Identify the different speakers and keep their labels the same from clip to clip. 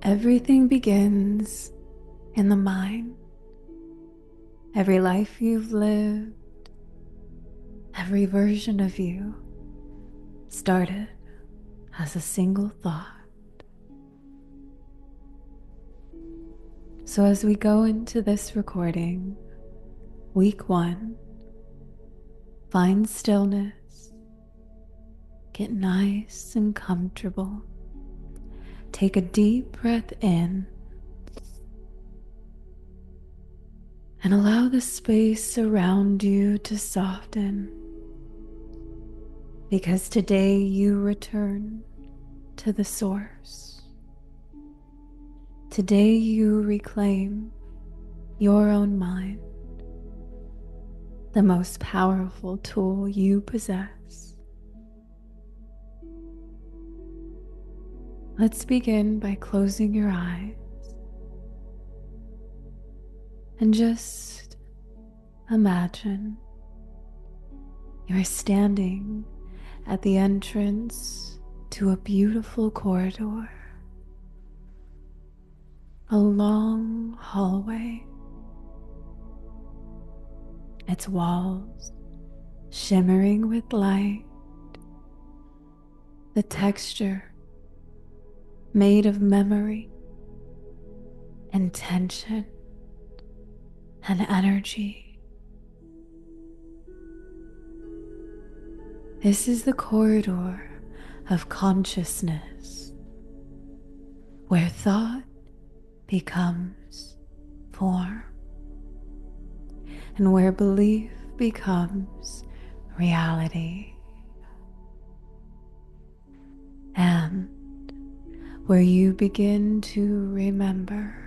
Speaker 1: Everything begins in the mind. Every life you've lived, every version of you started as a single thought. So as we go into this recording, week 1, find stillness, get nice and comfortable. Take a deep breath in and allow the space around you to soften, because today you return to the source. Today you reclaim your own mind, the most powerful tool you possess. Let's begin by closing your eyes and just imagine you're standing at the entrance to a beautiful corridor, a long hallway, its walls shimmering with light, the texture made of memory, intention, and energy. This is the corridor of consciousness, where thought becomes form, and where belief becomes reality, and where you begin to remember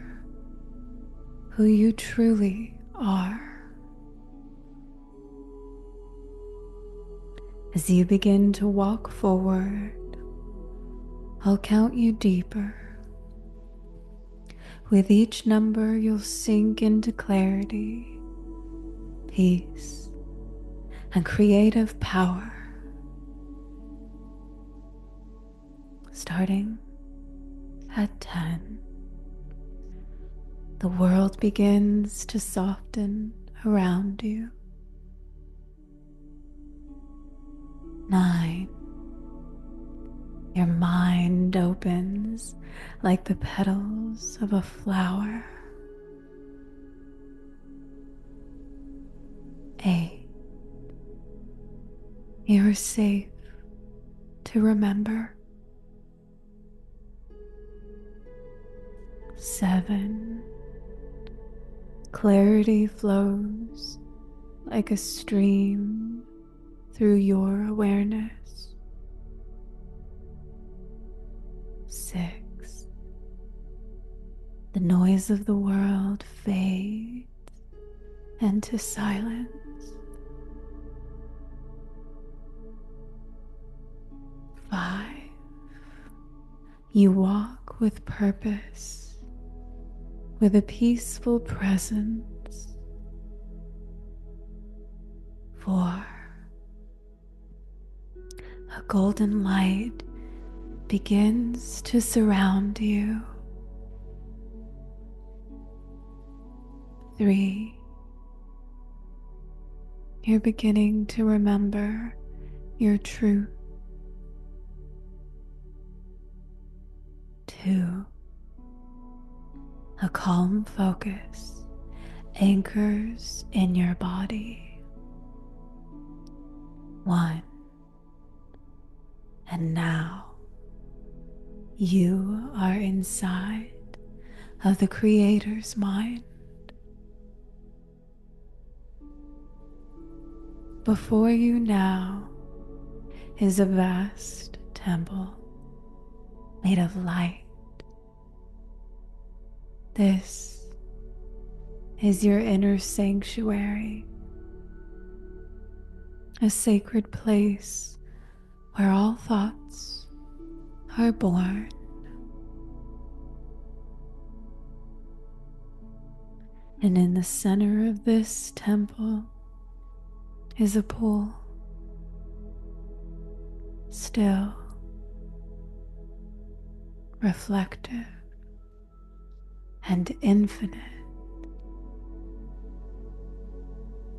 Speaker 1: who you truly are. As you begin to walk forward, I'll count you deeper. With each number, you'll sink into clarity, peace, and creative power. Starting at 10, the world begins to soften around you. 9, your mind opens like the petals of a flower. 8, you are safe to remember. 7, clarity flows like a stream through your awareness. 6, the noise of the world fades into silence. 5, you walk with purpose, with a peaceful presence. 4, a golden light begins to surround you. 3, you're beginning to remember your truth. 2, a calm focus anchors in your body. 1, and now you are inside of the Creator's mind. Before you now is a vast temple made of light. This is your inner sanctuary, a sacred place where all thoughts are born. And in the center of this temple is a pool still, reflective, and infinite.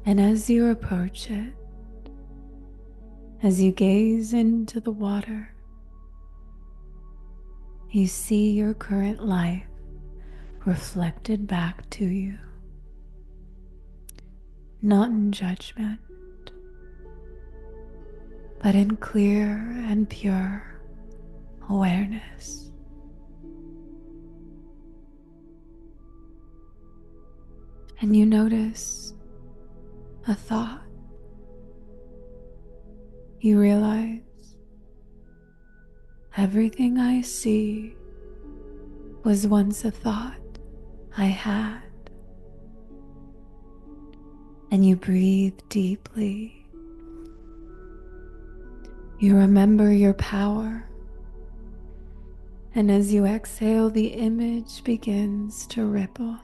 Speaker 1: And as you approach it, as you gaze into the water, you see your current life reflected back to you, not in judgment, but in clear and pure awareness. And you notice a thought. You realize everything I see was once a thought I had. And you breathe deeply. You remember your power. And as you exhale, the image begins to ripple.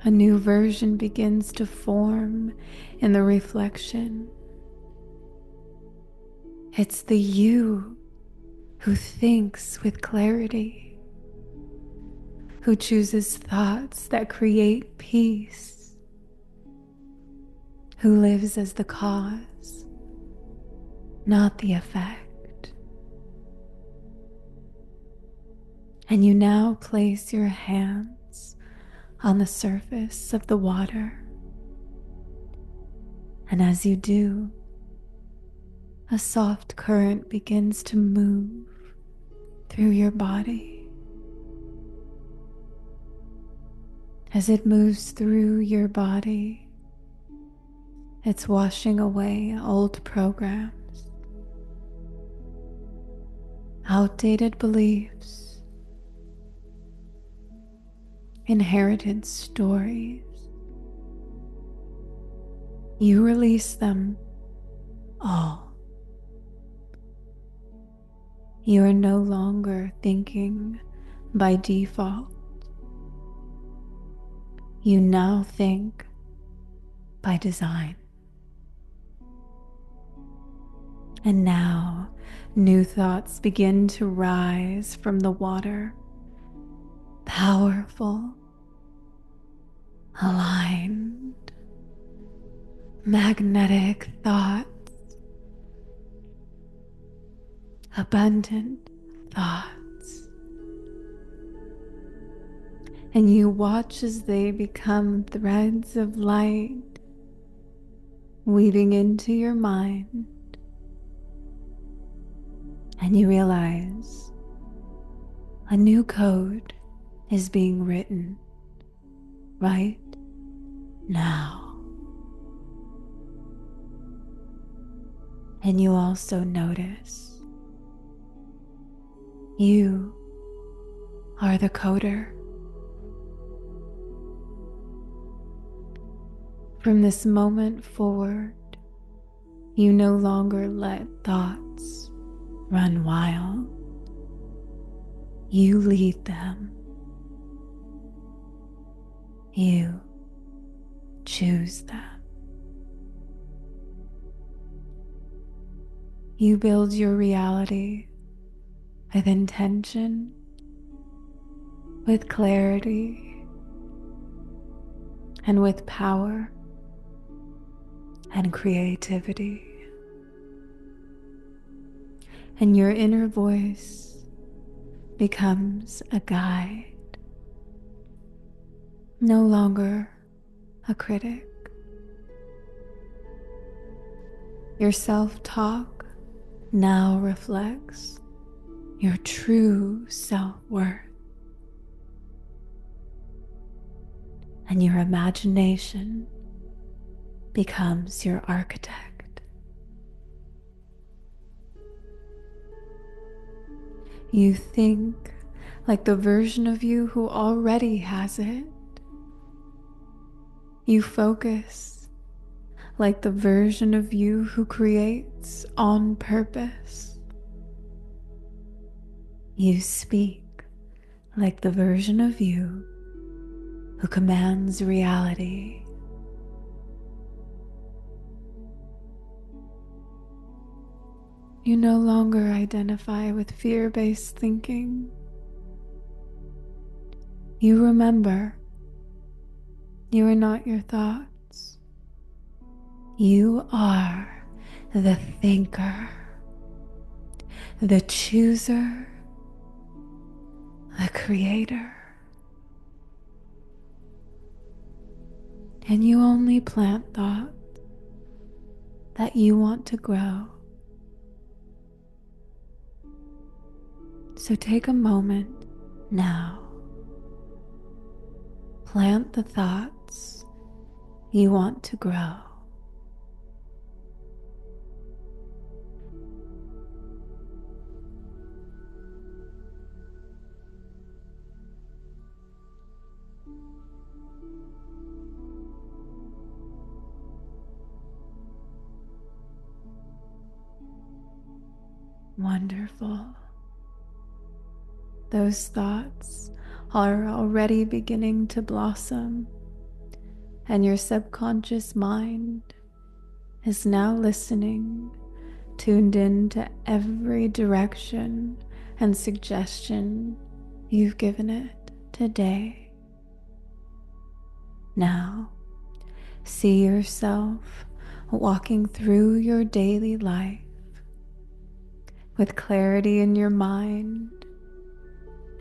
Speaker 1: A new version begins to form in the reflection. It's the you who thinks with clarity, who chooses thoughts that create peace, who lives as the cause, not the effect. And you now place your hands on the surface of the water. And as you do, a soft current begins to move through your body. As it moves through your body, it's washing away old programs, outdated beliefs, inherited stories. You release them all. You are no longer thinking by default. You now think by design. And now new thoughts begin to rise from the water, powerful, aligned, magnetic thoughts, abundant thoughts. And you watch as they become threads of light weaving into your mind. And you realize a new code is being written right now. And you also notice you are the coder. From this moment forward, you no longer let thoughts run wild. You lead them. You choose them. You build your reality with intention, with clarity, and with power and creativity. And your inner voice becomes a guide, no longer a critic. Your self-talk now reflects your true self-worth. And your imagination becomes your architect. You think like the version of you who already has it. You focus like the version of you who creates on purpose. You speak like the version of you who commands reality. You no longer identify with fear-based thinking. You remember you are not your thoughts. You are the thinker, the chooser, the creator. And you only plant thoughts that you want to grow. So take a moment now. Plant the thoughts you want to grow. Wonderful. Those thoughts are already beginning to blossom, and your subconscious mind is now listening, tuned in to every direction and suggestion you've given it today. Now, see yourself walking through your daily life with clarity in your mind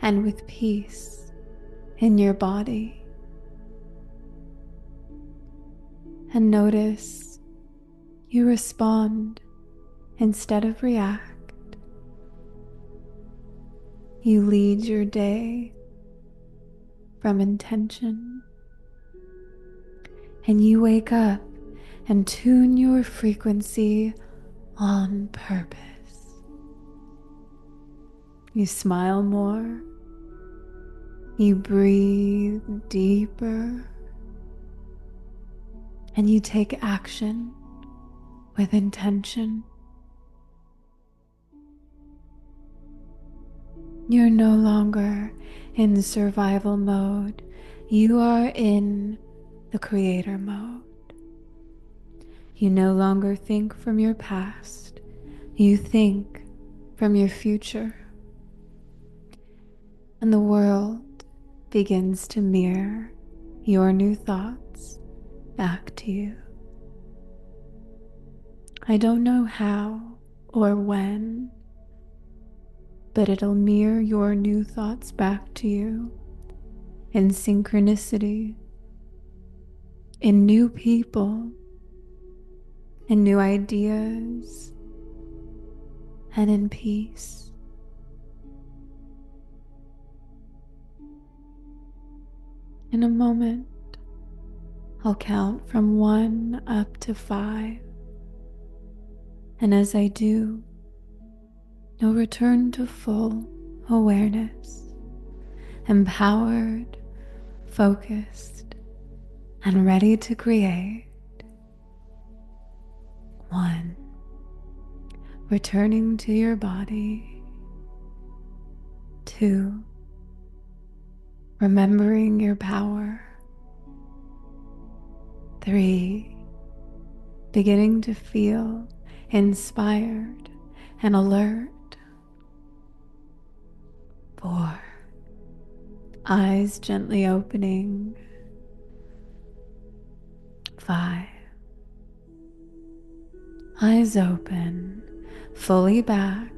Speaker 1: and with peace in your body. And notice you respond instead of react. You lead your day from intention, and you wake up and tune your frequency on purpose. You smile more, you breathe deeper, and you take action with intention. You're no longer in survival mode. You are in the creator mode. You no longer think from your past. You think from your future. And the world begins to mirror your new thoughts back to you. I don't know how or when, but it'll mirror your new thoughts back to you in synchronicity, in new people, in new ideas, and in peace. In a moment, I'll count from 1 up to 5. And as I do, you'll return to full awareness, empowered, focused, and ready to create. 1. Returning to your body. 2. Remembering your power. 3. Beginning to feel inspired and alert. 4. Eyes gently opening. 5. Eyes open, fully back,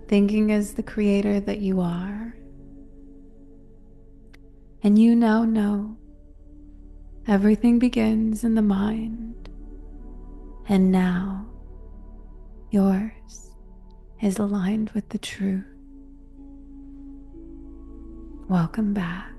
Speaker 1: thinking as the creator that you are. And you now know everything begins in the mind, and now yours is aligned with the truth. Welcome back.